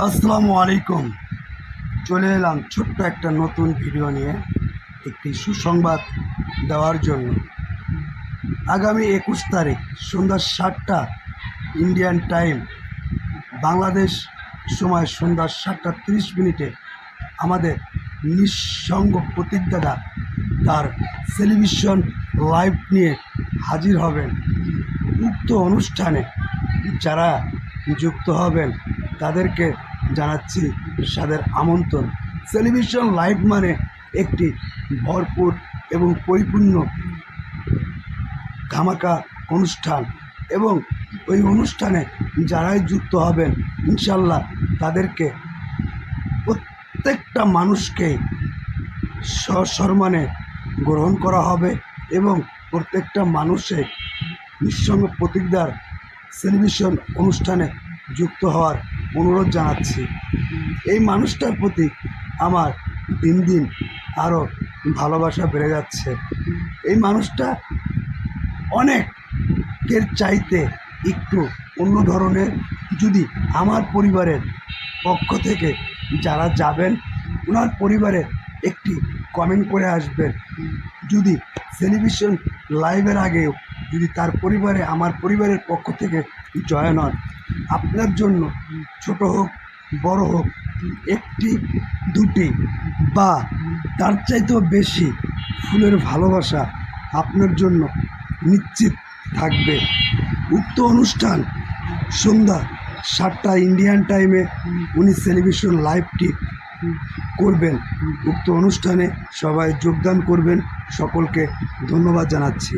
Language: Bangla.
আসসালামু আলাইকুম। চলে এলাম ছোট্ট একটা নতুন ভিডিও নিয়ে একটি সুসংবাদ দেওয়ার জন্য। আগামী 21 তারিখ সন্ধ্যা 7টা ইন্ডিয়ান টাইম, বাংলাদেশ সময় সন্ধ্যা 7টা 30 আমাদের নিঃসঙ্গ প্রতীকদাদা তার টেলিভিশন লাইভ নিয়ে হাজির হবেন। উক্ত অনুষ্ঠানে যারা যুক্ত হবেন তাদেরকে জানাচ্ছি সাদর আমন্ত্রণ। টেলিভিশন লাইভ মানে একটি ভরপুর এবং পরিপূর্ণ ধামাকা অনুষ্ঠান, এবং ওই অনুষ্ঠানে যারাই যুক্ত হবেন ইনশাল্লাহ তাদেরকে প্রত্যেকটা মানুষকে সসম্মানে গ্রহণ করা হবে এবং প্রত্যেকটা মানুষে নিঃসঙ্গ প্রতীকদার টেলিভিশন অনুষ্ঠানে যুক্ত হওয়ার অনুরোধ জানাচ্ছি। এই মানুষটার প্রতি আমার দিন দিন আরও ভালোবাসা বেড়ে যাচ্ছে। এই মানুষটা অনেকের চাইতে একটু অন্য ধরনের। যদি আমার পরিবারের পক্ষ থেকে যারা যাবেন ওনার পরিবারের একটি কমেন্ট করে আসবেন। যদি টেলিভিশন লাইভের আগেও যদি তার পরিবারে আমার পরিবারের পক্ষ থেকে জয়েন হন, আপনার জন্য ছোট হোক বড় হোক, একটি দুটি বা তার চাইতেও বেশি ফুলের ভালোবাসা আপনার জন্য নিশ্চিত থাকবে। উক্ত অনুষ্ঠান সন্ধ্যা 7টা ইন্ডিয়ান টাইমে উনি টেলিভিশন লাইভটি করবেন। উক্ত অনুষ্ঠানে সবাই যোগদান করবেন। সকলকে ধন্যবাদ জানাচ্ছি।